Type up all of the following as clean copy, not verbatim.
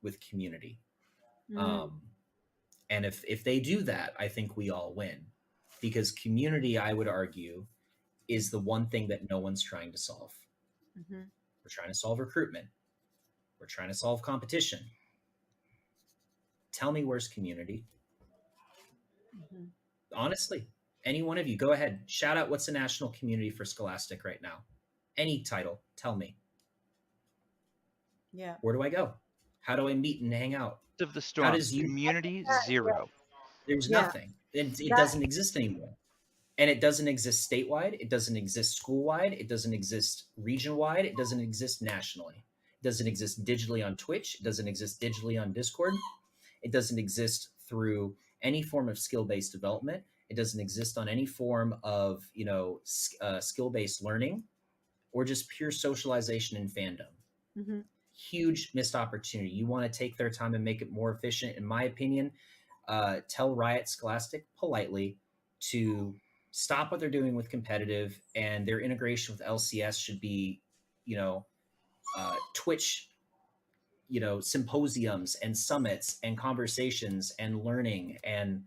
with community. Mm. And if they do that, I think we all win, because community, I would argue, is the one thing that no one's trying to solve. Mm-hmm. We're trying to solve recruitment. We're trying to solve competition. Tell me, where's community? Mm-hmm. Honestly, any one of you, go ahead. Shout out what's the national community for Scholastic right now. Any title, tell me. Yeah. Where do I go? How do I meet and hang out? Of the How storm. does you? Community zero. There's Yeah. nothing. It That- doesn't exist anymore. And it doesn't exist statewide. It doesn't exist school-wide. It doesn't exist region-wide. It doesn't exist nationally. It doesn't exist digitally on Twitch. It doesn't exist digitally on Discord. It doesn't exist through any form of skill-based development. It doesn't exist on any form of, skill-based learning, or just pure socialization and fandom. Mm-hmm. Huge missed opportunity. You want to take their time and make it more efficient, in my opinion. Tell Riot Scholastic politely to stop what they're doing with competitive, and their integration with LCS should be, Twitch, symposiums and summits and conversations and learning and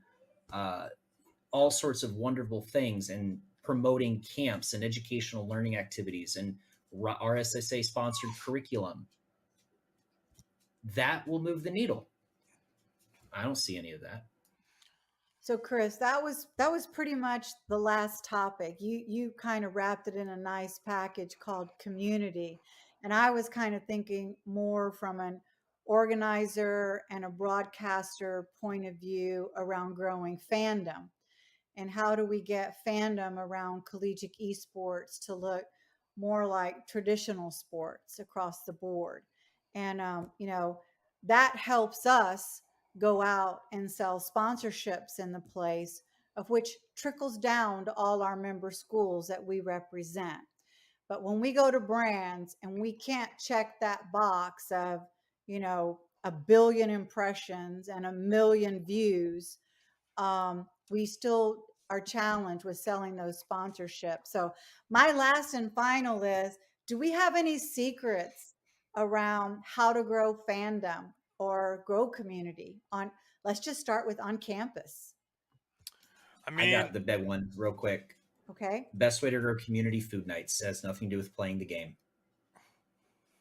all sorts of wonderful things, and promoting camps and educational learning activities and RSSA sponsored curriculum. That will move the needle. I don't see any of that. So Chris, that was pretty much the last topic. You kind of wrapped it in a nice package called community. And I was kind of thinking more from an organizer and a broadcaster point of view around growing fandom. And how do we get fandom around collegiate esports to look more like traditional sports across the board? And that helps us go out and sell sponsorships in the place, of which trickles down to all our member schools that we represent. But when we go to brands and we can't check that box of, 1 billion impressions and 1 million views, we still are challenged with selling those sponsorships. So my last and final is, do we have any secrets around how to grow fandom or grow community let's just start with on campus? I got the bed one real quick. Okay. Best way to grow community: food nights. It has nothing to do with playing the game.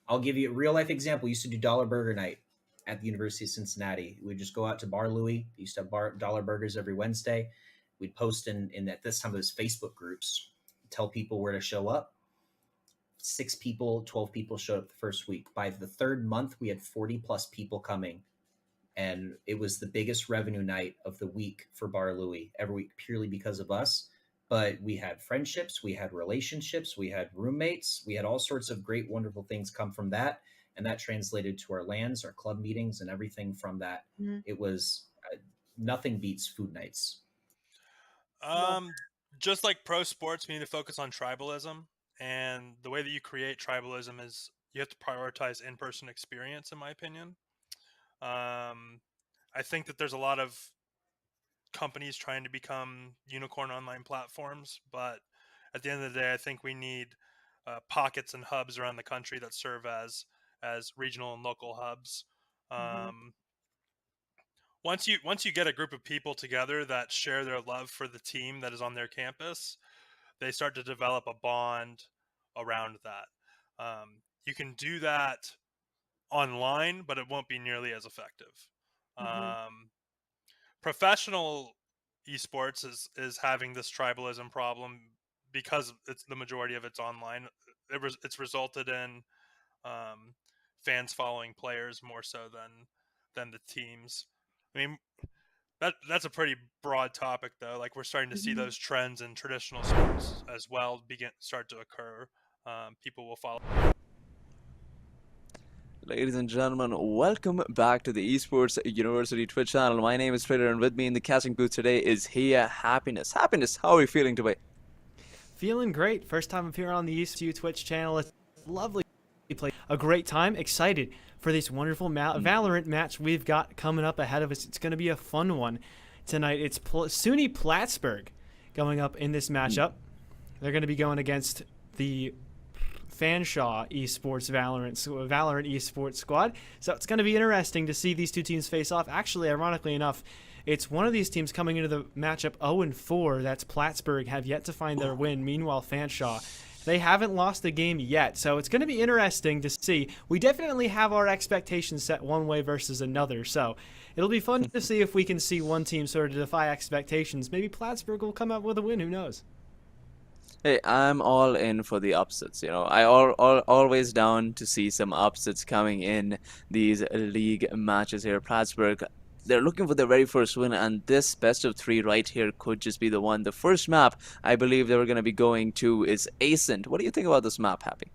I'll give you a real life example. We used to do dollar burger night at the University of Cincinnati. We'd just go out to Bar Louie. We used to have dollar burgers every Wednesday. We'd post in at this time it was Facebook groups, tell people where to show up. 6 people, 12 people showed up the first week. By the third month, we had 40 plus people coming. And it was the biggest revenue night of the week for Bar Louie every week, purely because of us. But we had friendships, we had relationships, we had roommates, we had all sorts of great, wonderful things come from that. And that translated to our LANs, our club meetings, and everything from that. Mm-hmm. It was nothing beats food nights. Just like pro sports, we need to focus on tribalism. And the way that you create tribalism is you have to prioritize in-person experience, in my opinion. I think that there's a lot of companies trying to become unicorn online platforms, but at the end of the day, I think we need pockets and hubs around the country that serve as regional and local hubs. Once you get a group of people together that share their love for the team that is on their campus, they start to develop a bond around that. You can do that online, but it won't be nearly as effective. Professional esports is having this tribalism problem because it's the majority of it's online. It's resulted in fans following players more so than the teams. I mean, that's a pretty broad topic, though. Like, we're starting to see those trends in traditional sports as well start to occur. People will follow. Ladies and gentlemen, welcome back to the Esports University Twitch channel. My name is Trader, and with me in the casting booth today is Hia Happiness. Happiness, how are you feeling today? Feeling great. First time appearing on the USU Twitch channel. It's lovely to play. A great time. Excited for this wonderful Valorant match we've got coming up ahead of us. It's going to be a fun one tonight. It's SUNY Plattsburgh going up in this matchup. They're going to be going against the Fanshawe Esports Valorant Esports squad. So it's going to be interesting to see these two teams face off. Actually, ironically enough, it's one of these teams coming into the matchup 0-4. That's Plattsburgh, have yet to find their win. Meanwhile, Fanshawe, they haven't lost a game yet. So it's going to be interesting to see. We definitely have our expectations set one way versus another. So it'll be fun to see if we can see one team sort of defy expectations. Maybe Plattsburgh will come out with a win. Who knows? Hey, I'm all in for the upsets. Always down to see some upsets coming in these league matches here. Plattsburgh, they're looking for their very first win, and this best of 3 right here could just be the one. The first map I believe they were going to be going to is Ascent. What do you think about this map, Happy?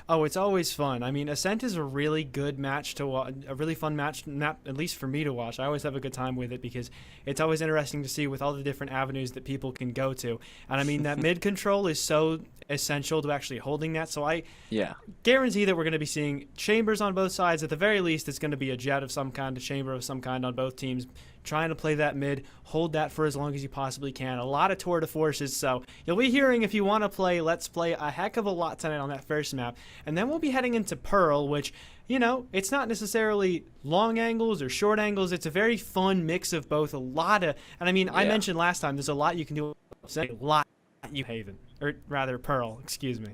Oh, it's always fun. I mean, Ascent is a really good match to watch, a really fun match, at least for me to watch. I always have a good time with it because it's always interesting to see with all the different avenues that people can go to. And I mean, that mid control is so essential to actually holding that. So I guarantee that we're going to be seeing chambers on both sides. At the very least, it's going to be a jet of some kind, a chamber of some kind on both teams, trying to play that mid, hold that for as long as you possibly can. A lot of tour de forces, so you'll be hearing, if you want to play, let's play a heck of a lot tonight on that first map. And then we'll be heading into Pearl, which, you know, it's not necessarily long angles or short angles. It's a very fun mix of both. A lot of, and I mean, I mentioned last time, there's a lot you can do. A lot you Haven, or rather Pearl, excuse me.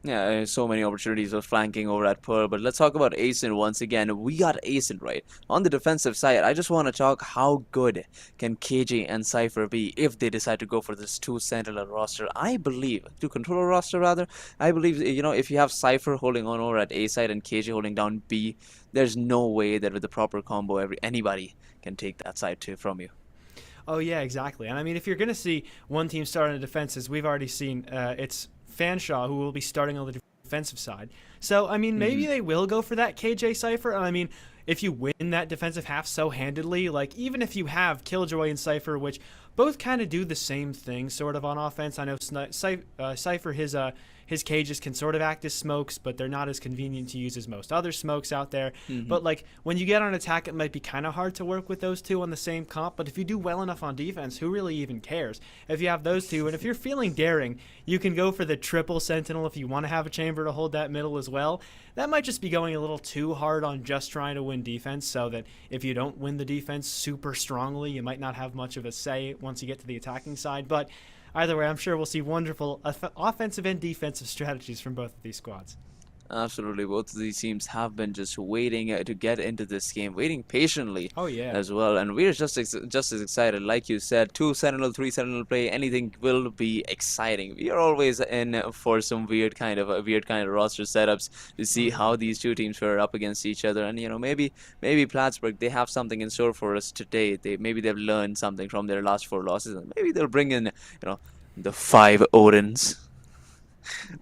Yeah, so many opportunities of flanking over at Pearl, but let's talk about Ascent once again. We got Ascent right. On the defensive side, I just want to talk how good can KJ and Cypher be if they decide to go for this 2 Sentinel roster. I believe, 2 controller roster rather, I believe, you know, if you have Cypher holding on over at A side and KJ holding down B, there's no way that with the proper combo, anybody can take that side from you. Oh yeah, exactly. And I mean, if you're going to see one team start on the defenses, we've already seen it's Fanshawe who will be starting on the defensive side. So, I mean, maybe they will go for that KJ Cypher. I mean, if you win that defensive half so handedly, like even if you have Killjoy and Cypher, which both kind of do the same thing sort of on offense. I know Cypher, his cages can sort of act as smokes, but they're not as convenient to use as most other smokes out there. But like when you get on attack, it might be kind of hard to work with those two on the same comp. But if you do well enough on defense, who really even cares? If you have those two, and if you're feeling daring, you can go for the triple Sentinel if you want to have a chamber to hold that middle as well. That might just be going a little too hard on just trying to win defense, so that if you don't win the defense super strongly, you might not have much of a say once you get to the attacking side. But either way, I'm sure we'll see wonderful offensive and defensive strategies from both of these squads. Absolutely, both of these teams have been just waiting to get into this game, waiting patiently. Oh yeah, as well, and we're just as excited. Like you said, 2 Sentinel, 3 Sentinel play, anything will be exciting. We are always in for some weird kind of roster setups to see how these two teams fare up against each other, and you know, maybe Plattsburgh, they have something in store for us today. Maybe they've learned something from their last 4 losses, and maybe they'll bring in, you know, the 5 Odins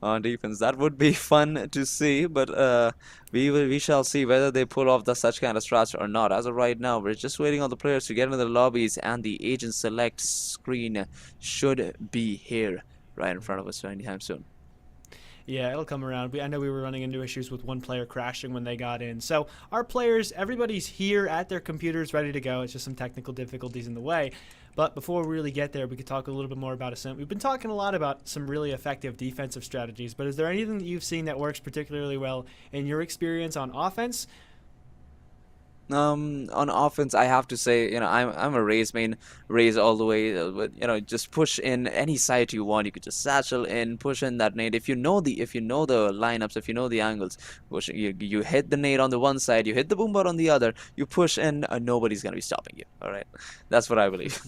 on defense. That would be fun to see, but we shall see whether they pull off such kind of strats or not. As of right now, we're just waiting on the players to get into the lobbies, and the agent select screen should be here right in front of us anytime soon. Yeah, it'll come around. I know we were running into issues with one player crashing when they got in. So our players, everybody's here at their computers ready to go. It's just some technical difficulties in the way. But before we really get there, we could talk a little bit more about Ascent. We've been talking a lot about some really effective defensive strategies, but is there anything that you've seen that works particularly well in your experience on offense? On offense, I have to say, you know, I'm a Raze main, Raze all the way. But you know, just push in any site you want. You could just satchel in, push in that nade. If you know the lineups, if you know the angles, push. You hit the nade on the one side, you hit the boombot on the other. You push in, nobody's gonna be stopping you. All right, that's what I believe.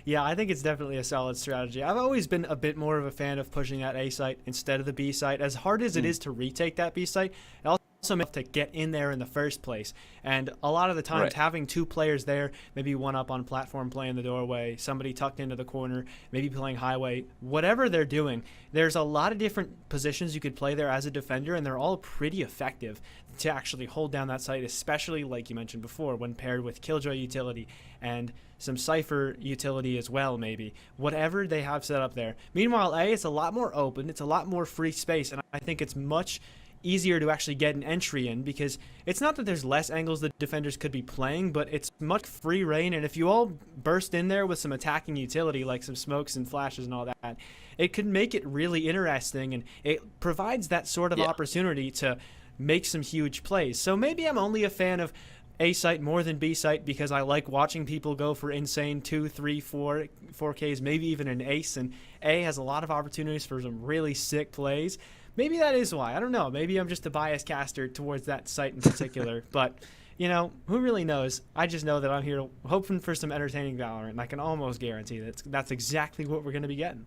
Yeah, I think it's definitely a solid strategy. I've always been a bit more of a fan of pushing that A site instead of the B site. As hard as it is to retake that B site, it also enough to get in there in the first place. And a lot of the times having 2 players there, maybe one up on platform playing the doorway, somebody tucked into the corner, maybe playing highway, whatever they're doing, there's a lot of different positions you could play there as a defender, and they're all pretty effective to actually hold down that site, especially like you mentioned before, when paired with Killjoy utility and some Cypher utility as well, maybe. Whatever they have set up there. Meanwhile, A, it's a lot more open, it's a lot more free space, and I think it's much easier to actually get an entry in, because it's not that there's less angles that defenders could be playing, but it's much free reign. And if you all burst in there with some attacking utility, like some smokes and flashes and all that, it could make it really interesting, and it provides that sort of opportunity to make some huge plays. So maybe I'm only a fan of A site more than B site because I like watching people go for insane 2, 3, 4Ks, maybe even an ace, and A has a lot of opportunities for some really sick plays. Maybe that is why. I don't know. Maybe I'm just a biased caster towards that site in particular. But, you know, who really knows? I just know that I'm here hoping for some entertaining Valorant, and I can almost guarantee that's exactly what we're going to be getting.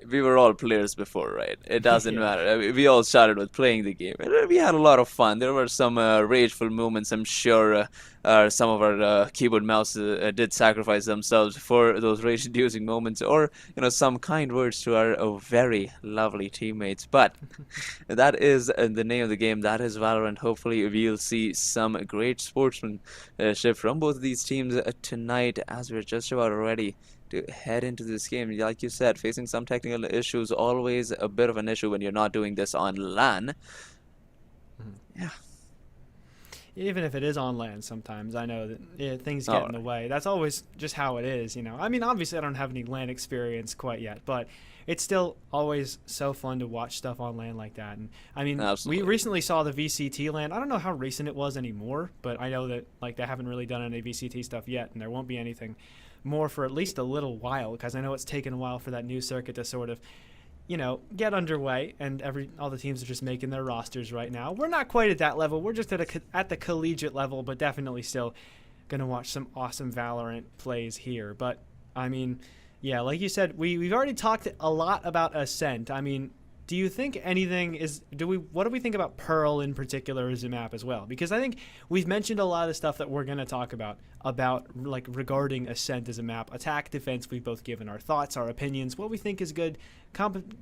We were all players before, right? It doesn't matter. I mean, we all started with playing the game. And we had a lot of fun. There were some rageful moments. I'm sure some of our keyboard mouse did sacrifice themselves for those rage-inducing moments, or some kind words to our very lovely teammates. But that is the name of the game. That is Valorant. Hopefully, we'll see some great sportsmanship from both of these teams tonight, as we're just about ready to head into this game. Like you said, facing some technical issues, always a bit of an issue when you're not doing this on LAN. Yeah. Even if it is on LAN, sometimes I know that things get in the way. That's always just how it is, I mean, obviously I don't have any LAN experience quite yet, but it's still always so fun to watch stuff on LAN like that. And I mean, we recently saw the VCT LAN. I don't know how recent it was anymore, but I know that they haven't really done any VCT stuff yet, and there won't be anything more for at least a little while, because I know it's taken a while for that new circuit to sort of get underway, and all the teams are just making their rosters right now. We're not quite at that level. We're just at the collegiate level, but definitely still gonna watch some awesome Valorant plays here. But I mean, yeah, like you said, we've already talked a lot about Ascent. I mean, do you think anything is what do we think about Pearl in particular as a map as well? Because I think we've mentioned a lot of the stuff that we're going to talk about like regarding Ascent as a map. Attack, defense, we've both given our thoughts, our opinions, what we think is good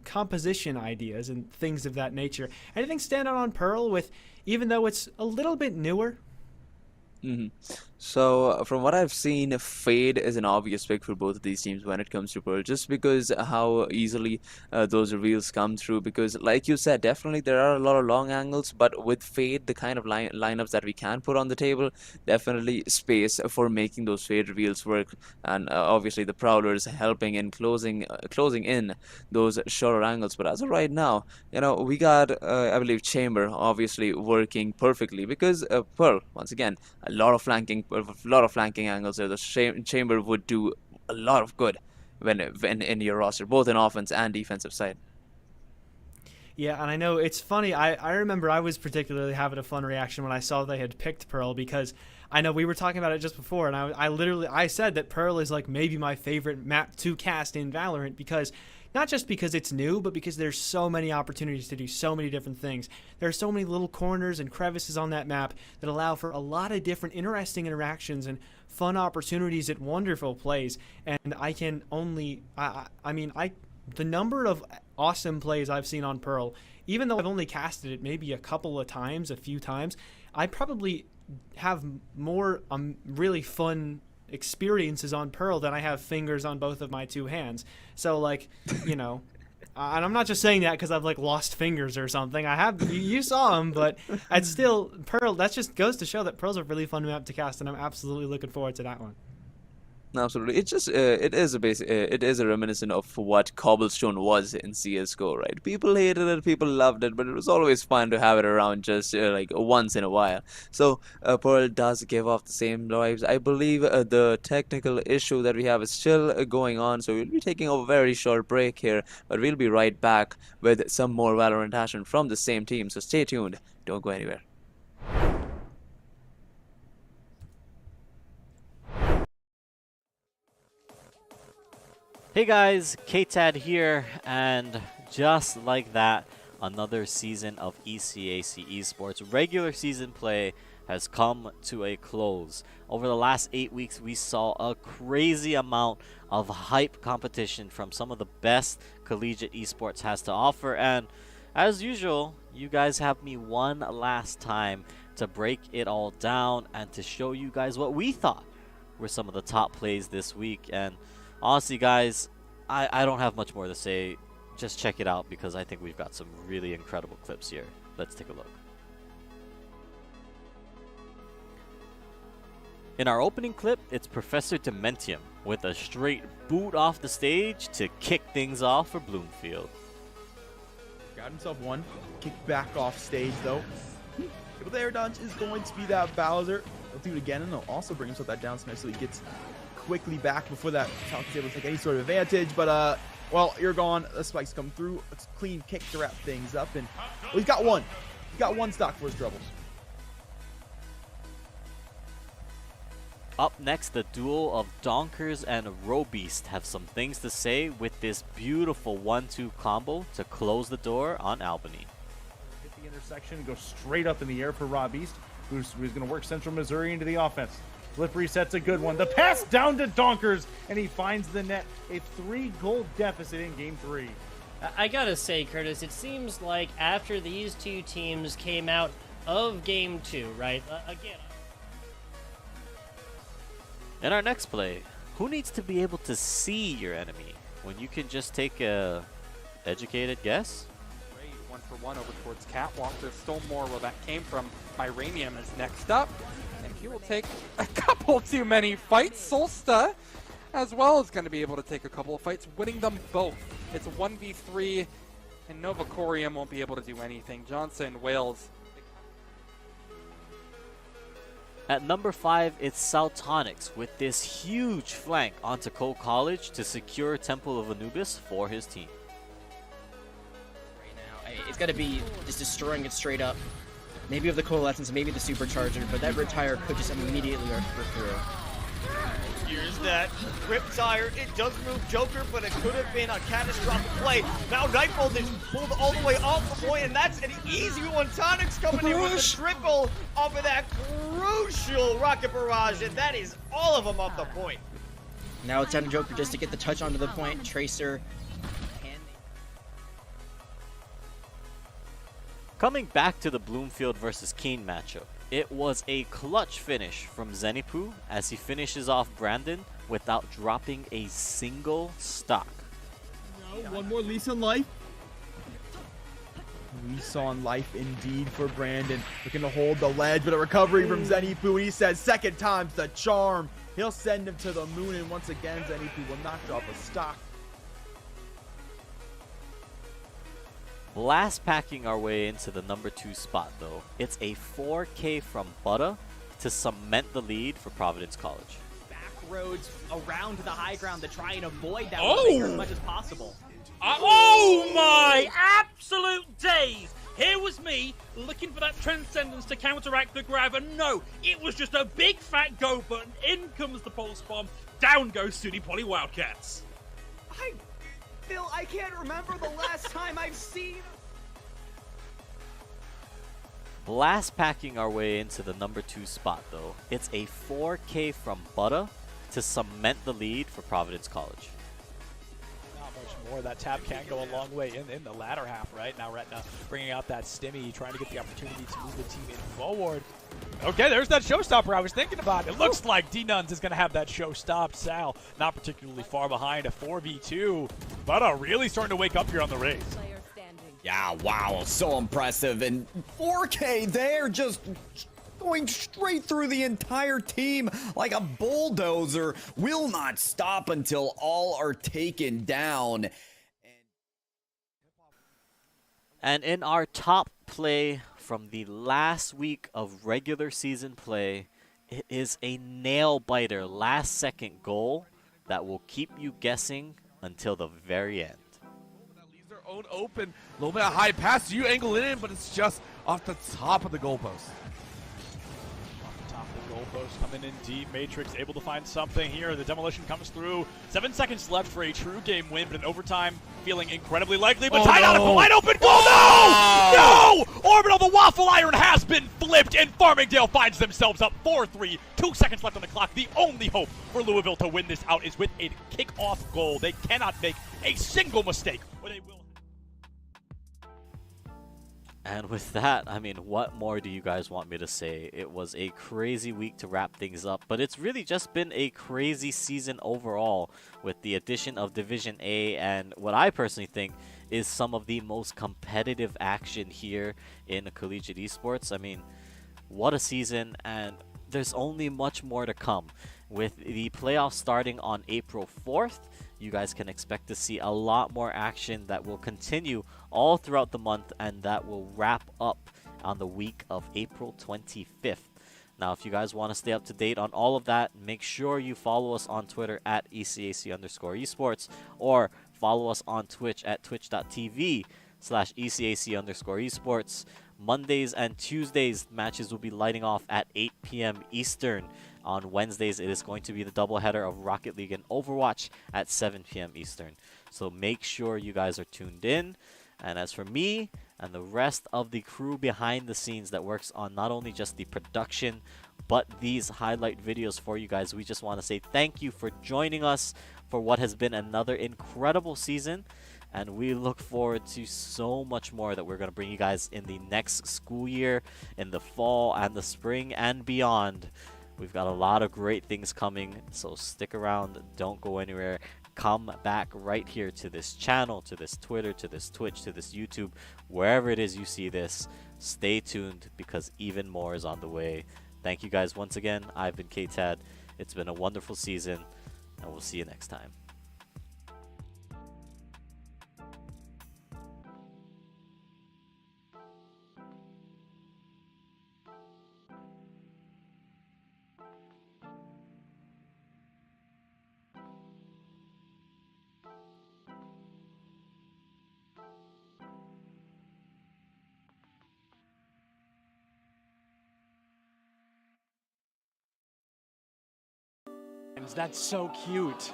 composition ideas and things of that nature. Anything stand out on Pearl with, even though it's a little bit newer? So from what I've seen, Fade is an obvious pick for both of these teams when it comes to Pearl, just because how easily those reveals come through. Because like you said, definitely there are a lot of long angles, but with Fade, the kind of lineups that we can put on the table, definitely space for making those Fade reveals work. And obviously the Prowlers helping in closing in those shorter angles. But as of right now, we got I believe Chamber obviously working perfectly, because Pearl, once again, a lot of flanking angles there. The Chamber would do a lot of good when in your roster, both in offense and defensive side. Yeah, and I know it's funny. I remember I was particularly having a fun reaction when I saw they had picked Pearl, because I know we were talking about it just before, and I said that Pearl is like maybe my favorite map to cast in Valorant, because not just because it's new, but because there's so many opportunities to do so many different things. There are so many little corners and crevices on that map that allow for a lot of different interesting interactions and fun opportunities at wonderful plays. And I can only, the number of awesome plays I've seen on Pearl, even though I've only casted it maybe a few times, I probably have more really fun experiences on Pearl than I have fingers on both of my two hands. So and I'm not just saying that because I've lost fingers or something. I have, you saw them, but it's still Pearl. That just goes to show that Pearl's a really fun map to cast, and I'm absolutely looking forward to that one. Absolutely, it's just it is a reminiscent of what Cobblestone was in CS:GO, right? People hated it, people loved it, but it was always fun to have it around just once in a while. So Pearl does give off the same vibes. I believe the technical issue that we have is still going on, so we'll be taking a very short break here, but we'll be right back with some more Valorant action from the same team. So stay tuned, don't go anywhere. Hey guys, KTAD here, and just like that, another season of ECAC Esports regular season play has come to a close. Over the last 8 weeks, we saw a crazy amount of hype competition from some of the best collegiate esports has to offer, and as usual, you guys have me one last time to break it all down and to show you guys what we thought were some of the top plays this week. And honestly, guys, I don't have much more to say. just check it out because I think we've got some really incredible clips here. Let's take a look. In our opening clip, it's Professor Dementium with a straight boot off the stage to kick things off for Bloomfield. Got himself one. Kick back off stage though. But the air dodge is going to be that Bowser. He'll do it again, and he'll also bring himself that down smash so he gets quickly back before that Falcon's able to take any sort of advantage. But well, you're gone. The spikes come through. It's a clean kick to wrap things up, and well, he's got one. He's got one stock for his troubles. Up next, the duo of Donkers and Robeast have some things to say with this beautiful 1-2 combo to close the door on Albany. Hit the intersection, go straight up in the air for Robeast, who's going to work Central Missouri into the offense. Flip reset's a good one. The pass down to Donkers, and he finds the net. A 3-goal deficit in Game 3. I gotta say, Curtis, it seems like after these two teams came out of Game 2, right? Again. In our next play, who needs to be able to see your enemy when you can just take a educated guess? Great, 1-for-1 over towards Catwalk. There's still more where that came from. Myranium is next up, and he will take a couple too many fights. Solsta as well is going to be able to take a couple of fights, winning them both. It's a 1v3, and Novacorium won't be able to do anything. Johnson, Wales. At number 5, it's Saltonics with this huge flank onto Cole College to secure Temple of Anubis for his team. Right now, it's got to be just destroying it straight up. Maybe of the Coalescence, maybe the Supercharger, but that Retire could just immediately rip through. Here's that Riptire. It does move Joker, but it could have been a catastrophic play. Now Nightbolt is pulled all the way off the point, and that's an easy one. Tonics coming in with the triple off of that crucial rocket barrage, and that is all of them off the point. Now it's down to Joker just to get the touch onto the point. Tracer. Coming back to the Bloomfield versus Keene matchup, it was a clutch finish from Zenipu as he finishes off Brandon without dropping a single stock. No, one more lease on life. Lease on life indeed for Brandon. Looking to hold the ledge, but a recovery from Zenipu. He says second time's the charm. He'll send him to the moon, and once again, Zenipu will not drop a stock. Blast packing our way into the number 2 spot though. It's a 4K from Butter to cement the lead for Providence College. Back roads around the high ground to try and avoid that as much as possible. Oh my absolute days! Here was me looking for that Transcendence to counteract the grab, and no, it was just a big fat go button. In comes the pulse bomb. Down goes SUNY Poly Wildcats. Phil, I can't remember the last time I've seen... Blast packing our way into the number 2 spot though. It's a 4K from Butter to cement the lead for Providence College. Not much more. That tap can go a long way in the latter half, right? Now Retna bringing out that Stimmy, trying to get the opportunity to move the team in forward. Okay, there's that showstopper I was thinking about. It looks like D-Nuns is going to have that show stopped. Sal, not particularly far behind, a 4v2. But really starting to wake up here on the race. Yeah, wow, so impressive. And 4K there, just going straight through the entire team like a bulldozer. Will not stop until all are taken down. And in our top play from the last week of regular season play, it is a nail-biter last-second goal that will keep you guessing until the very end. Own open, a little bit of high pass, you angle it in, but it's just off the top of the goalpost. Off the top of the goalpost, coming in deep. Matrix able to find something here. The demolition comes through. 7 seconds left for a true game win, but in overtime, feeling incredibly likely. But tied out of a wide open goal. No! No! Orbital, the waffle iron has been flipped, and Farmingdale finds themselves up 4-3. 2 seconds left on the clock. The only hope for Louisville to win this out is with a kickoff goal. They cannot make a single mistake, or they will. And with that, I mean, what more do you guys want me to say? It was a crazy week to wrap things up, but it's really just been a crazy season overall with the addition of Division A and what I personally think is some of the most competitive action here in collegiate esports. I mean, what a season, and there's only much more to come. With the playoffs starting on April 4th, you guys can expect to see a lot more action that will continue all throughout the month, and that will wrap up on the week of April 25th. Now, if you guys want to stay up to date on all of that, make sure you follow us on Twitter at ECAC_esports, or follow us on Twitch at twitch.tv/ECAC_esports. Mondays and Tuesdays, matches will be lighting off at 8 p.m. Eastern. On Wednesdays, it is going to be the doubleheader of Rocket League and Overwatch at 7 p.m. Eastern. So make sure you guys are tuned in. And as for me and the rest of the crew behind the scenes that works on not only just the production, but these highlight videos for you guys, we just want to say thank you for joining us for what has been another incredible season. And we look forward to so much more that we're going to bring you guys in the next school year, in the fall and the spring and beyond. We've got a lot of great things coming, so stick around, don't go anywhere. Come back right here to this channel, to this Twitter, to this Twitch, to this YouTube, wherever it is you see this. Stay tuned, because even more is on the way. Thank you guys once again. I've been KTAD. It's been a wonderful season, and we'll see you next time. That's so cute.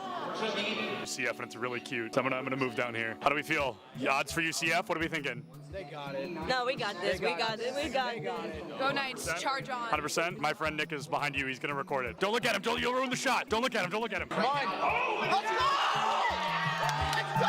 UCF, and it's really cute. So I'm gonna move down here. How do we feel? The odds for UCF? What are we thinking? They got it. No, we got this. We got it. We got it. Go Knights, charge on. 100%. My friend Nick is behind you. He's gonna record it. Don't look at him. You'll ruin the shot. Don't look at him. Don't look at him. Come on. Oh, let's go! Let's go!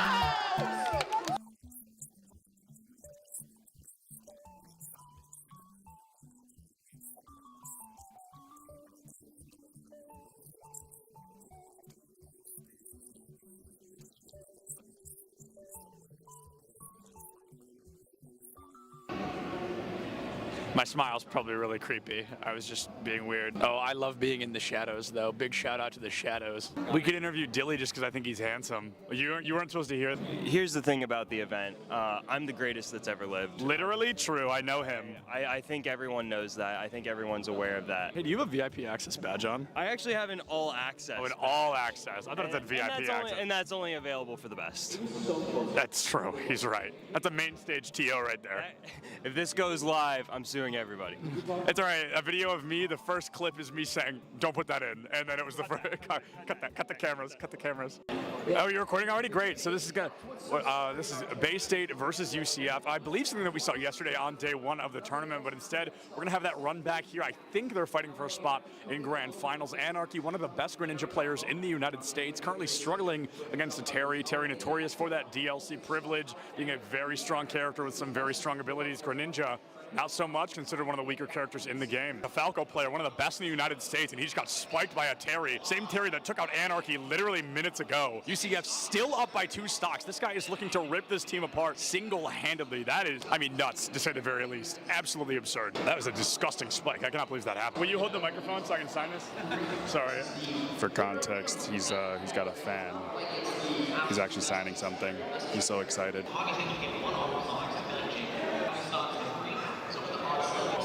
My smile's probably really creepy. I was just being weird. Oh, I love being in the shadows, though. Big shout out to the shadows. We could interview Dilly just because I think he's handsome. You weren't supposed to hear it. Here's the thing about the event. I'm the greatest that's ever lived. Literally true. I know him. I think everyone knows that. I think everyone's aware of that. Hey, do you have a VIP access badge on? I actually have an all access. Oh, an all access. I thought it said VIP access. And that's only available for the best. That's true. He's right. That's a main stage TO right there. If this goes live, I'm suing everybody. It's all right. A video of me, the first clip is me saying, don't put that in. And then it was the first, cut the cameras. Oh, you're recording already? Great. So this is this is Bay State versus UCF. I believe something that we saw yesterday on day one of the tournament, but instead we're going to have that run back here. I think they're fighting for a spot in Grand Finals. Anarchy, one of the best Greninja players in the United States, currently struggling against a Terry. Terry notorious for that DLC privilege, being a very strong character with some very strong abilities. Greninja, not so much, considered one of the weaker characters in the game. A Falco player, one of the best in the United States, and he just got spiked by a Terry. Same Terry that took out Anarchy literally minutes ago. UCF still up by 2 stocks. This guy is looking to rip this team apart single-handedly. That is, I mean, nuts, to say the very least. Absolutely absurd. That was a disgusting spike. I cannot believe that happened. Will you hold the microphone so I can sign this? Sorry. For context, he's got a fan. He's actually signing something. He's so excited.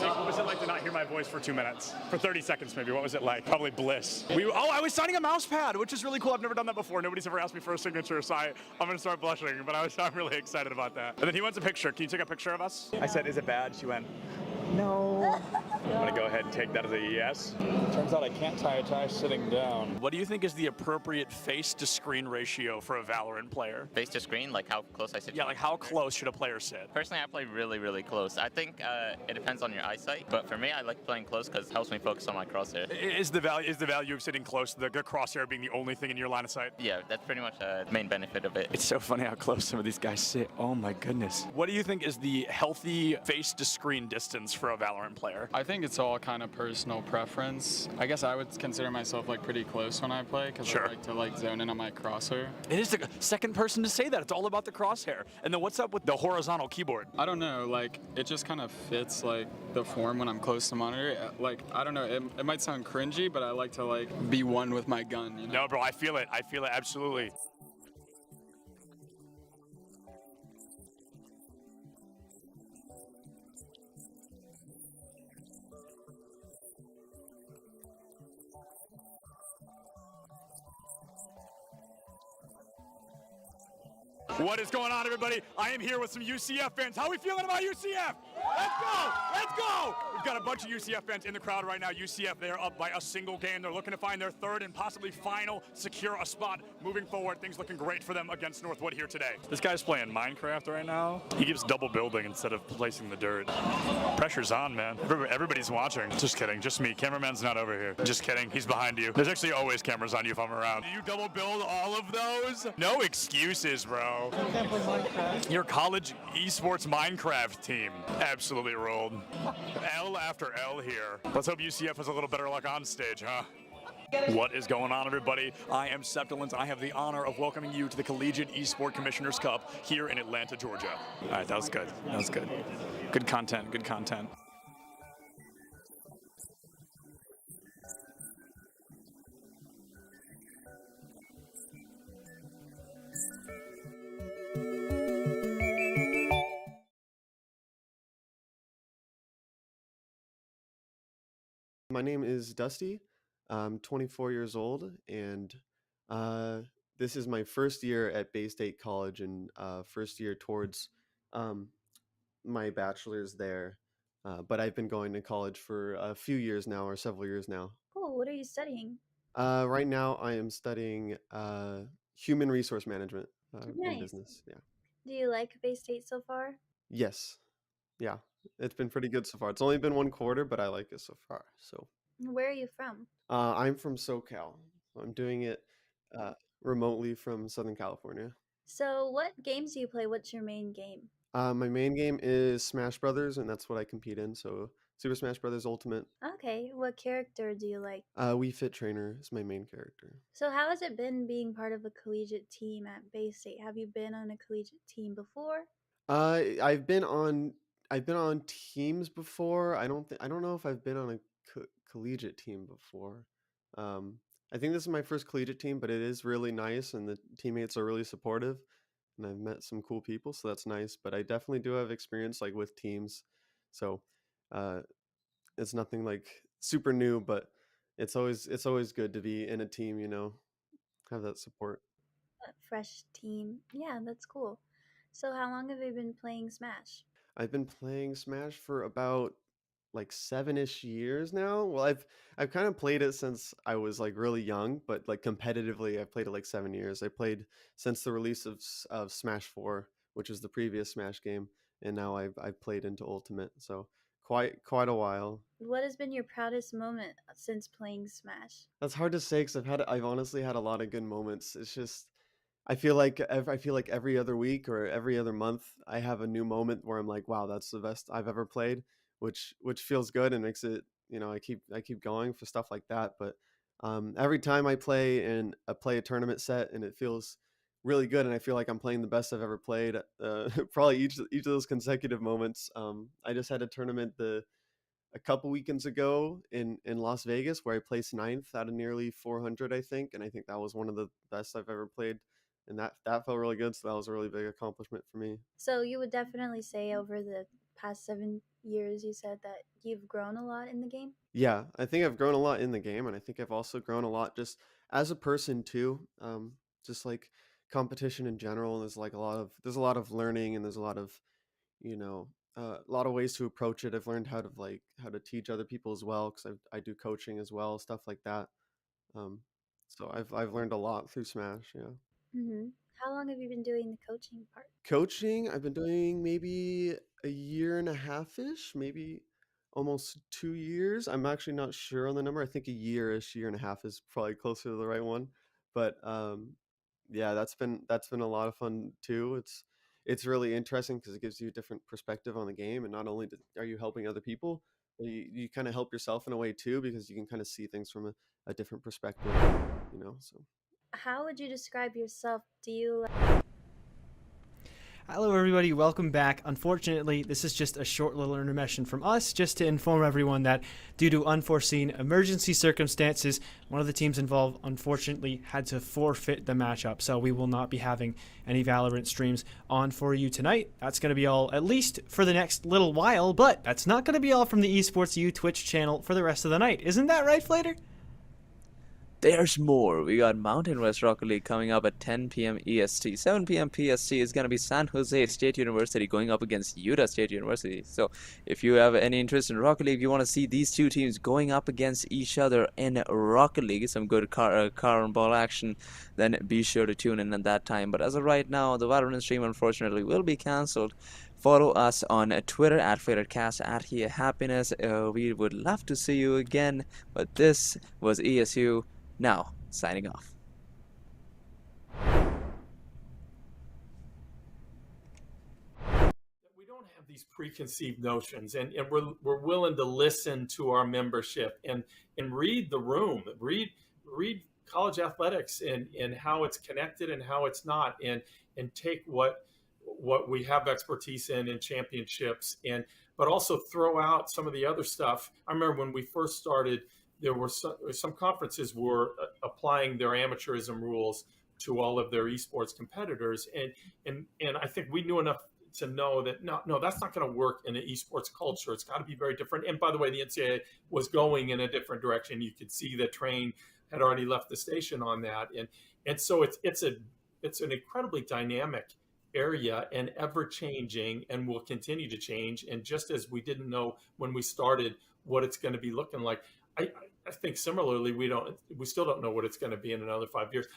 What was it like to not hear my voice for 2 minutes? For 30 seconds, maybe. What was it like? Probably bliss. I was signing a mouse pad, which is really cool. I've never done that before. Nobody's ever asked me for a signature, so I'm going to start blushing, but I'm really excited about that. And then he wants a picture. Can you take a picture of us? I said, is it bad? She went, no. I'm going to go ahead and take that as a yes. Turns out I can't tie a tie sitting down. What do you think is the appropriate face-to-screen ratio for a Valorant player? Face to screen, like how close I sit? Yeah, like how close should a player sit? Personally, I play really, really close. I think it depends on your eyesight, but for me, I like playing close because it helps me focus on my crosshair. Is the value of sitting close, the crosshair being the only thing in your line of sight? Yeah, that's pretty much the main benefit of it. It's so funny how close some of these guys sit. Oh my goodness. What do you think is the healthy face-to-screen distance for a Valorant player? I think it's all kind of personal preference. I guess I would consider myself like pretty close when I play because I like to like zone in on my crosshair. It is the second person to say that. It's all about the crosshair. And then what's up with the horizontal keyboard? I don't know, like it just kind of fits like the form when I'm close to monitor. Like I don't know, it might sound cringy, but I like to like be one with my gun. You know? No, bro, I feel it. I feel it absolutely. What is going on, everybody? I am here with some UCF fans. How are we feeling about UCF? Let's go! Let's go! We've got a bunch of UCF fans in the crowd right now. UCF, they are up by a single game. They're looking to find their third and possibly final, secure a spot moving forward. Things looking great for them against Northwood here today. This guy's playing Minecraft right now. He keeps double building instead of placing the dirt. Pressure's on, man. Everybody's watching. Just kidding. Just me. Cameraman's not over here. Just kidding. He's behind you. There's actually always cameras on you if I'm around. Do you double build all of those? No excuses, bro. Your college esports Minecraft team absolutely rolled. L after L here. Let's hope UCF has a little better luck on stage, huh? What is going on, everybody? I am Septilins. I have the honor of welcoming you to the Collegiate Esport Commissioners Cup here in Atlanta, Georgia. All right, that was good. That was good. Good content, good content. My name is Dusty. I'm 24 years old, and this is my first year at Bay State College and first year towards my bachelor's there. But I've been going to college for a few years now, or several years now. Cool. What are you studying? Right now, I am studying human resource management in Nice. business. Yeah. Do you like Bay State so far? Yes. Yeah. It's been pretty good so far. It's only been one quarter, but I like it so far. So Where are you from? I'm from SoCal. I'm doing it remotely from Southern California. So what games do you play? What's your main game? My main game is Smash Brothers, and that's what I compete in. So Super Smash Brothers Ultimate. Okay. What character do you like? Wii Fit Trainer is my main character. So how has it been being part of a collegiate team at Bay State? Have you been on a collegiate team before? I've been on teams before. I don't know if I've been on a collegiate team before. I think this is my first collegiate team, but it is really nice, and the teammates are really supportive, and I've met some cool people, so that's nice. But I definitely do have experience like with teams, so it's nothing like super new, but it's always good to be in a team, have that support. A fresh team. Yeah, that's cool. So how long have you been playing Smash? I've been playing Smash for about like 7-ish years now. Well, I've kind of played it since I was like really young, but like competitively, I've played it like 7 years. I played since the release of Smash 4, which was the previous Smash game, and now I've played into Ultimate, so quite a while. What has been your proudest moment since playing Smash? That's hard to say because I've honestly had a lot of good moments. It's just I feel like every other week or every other month I have a new moment where I'm like, wow, that's the best I've ever played, which feels good and makes it, I keep going for stuff like that. But every time I play a tournament set and it feels really good and I feel like I'm playing the best I've ever played, probably each of those consecutive moments. I just had a tournament a couple weekends ago in Las Vegas where I placed 9th out of nearly 400, I think, and I think that was one of the best I've ever played. And that felt really good, so that was a really big accomplishment for me. So you would definitely say over the past 7 years, you said that you've grown a lot in the game? Yeah, I think I've grown a lot in the game, and I think I've also grown a lot just as a person too. Just like competition in general, and there's a lot of learning, and there's a lot of ways to approach it. I've learned how to teach other people as well, because I do coaching as well, stuff like that. So I've learned a lot through Smash. Yeah. Mm-hmm. How long have you been doing the coaching part? Coaching, I've been doing maybe a year and a half-ish, maybe almost 2 years. I'm actually not sure on the number. I think a year-ish, year and a half is probably closer to the right one. But yeah, that's been a lot of fun too. it's really interesting because it gives you a different perspective on the game, and not only are you helping other people, but you kind of help yourself in a way too, because you can kind of see things from a different perspective, so. How would you describe yourself? Do you Hello everybody, welcome back. Unfortunately, this is just a short little intermission from us just to inform everyone that due to unforeseen emergency circumstances, one of the teams involved unfortunately had to forfeit the matchup, so we will not be having any Valorant streams on for you tonight. That's going to be all, at least for the next little while, but that's not going to be all from the Esports U Twitch channel for the rest of the night. Isn't that right, Flater? There's more. We got Mountain West Rocket League coming up at 10 p.m. EST. 7 p.m. PST is going to be San Jose State University going up against Utah State University. So if you have any interest in Rocket League, you want to see these two teams going up against each other in Rocket League, some good car and ball action, then be sure to tune in at that time. But as of right now, the Valorant stream unfortunately will be cancelled. Follow us on Twitter at FlaterCast, at Here Happiness. We would love to see you again. But this was ESU. Now, signing off. We don't have these preconceived notions, and we're willing to listen to our membership and read the room, read college athletics and how it's connected and how it's not, and take what we have expertise in championships, but also throw out some of the other stuff. I remember when we first started, there were some conferences were applying their amateurism rules to all of their esports competitors, and I think we knew enough to know that no, that's not going to work in an esports culture. It's got to be very different. And by the way, the NCAA was going in a different direction. You could see the train had already left the station on that, and so it's an incredibly dynamic area and ever changing, and will continue to change. And just as we didn't know when we started what it's going to be looking like, I think similarly, we still don't know what it's going to be in another 5 years.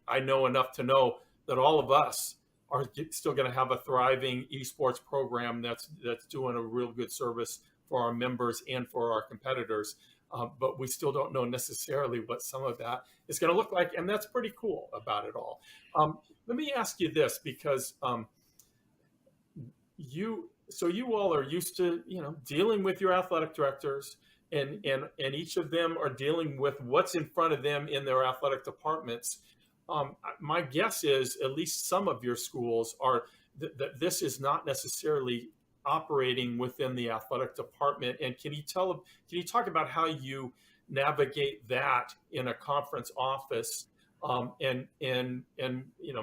I know enough to know that all of us are still going to have a thriving esports program that's doing a real good service for our members and for our competitors. But we still don't know necessarily what some of that is going to look like, and that's pretty cool about it all. Let me ask you this, because you all are used to dealing with your athletic directors. And each of them are dealing with what's in front of them in their athletic departments. My guess is at least some of your schools are that this is not necessarily operating within the athletic department. And can you talk about how you navigate that in a conference office, and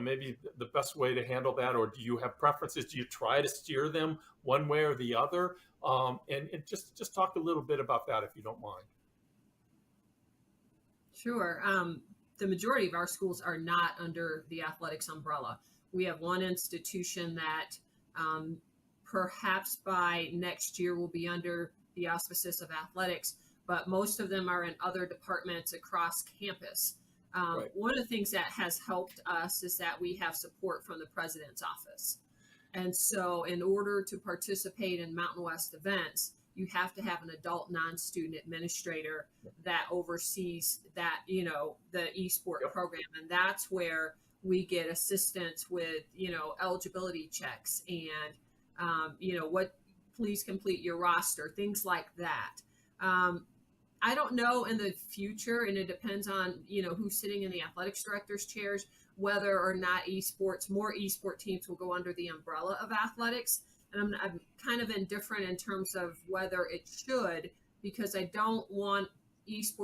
maybe the best way to handle that, or do you have preferences? Do you try to steer them one way or the other? And just talk a little bit about that, if you don't mind. Sure. The majority of our schools are not under the athletics umbrella. We have one institution that perhaps by next year will be under the auspices of athletics, but most of them are in other departments across campus. Right. One of the things that has helped us is that we have support from the president's office. And so in order to participate in Mountain West events, you have to have an adult non-student administrator that oversees that, the eSport program. And that's where we get assistance with, eligibility checks and, please complete your roster, things like that. I don't know in the future, and it depends on, who's sitting in the athletics director's chairs, whether or not more esport teams will go under the umbrella of athletics. And I'm kind of indifferent in terms of whether it should, because I don't want esports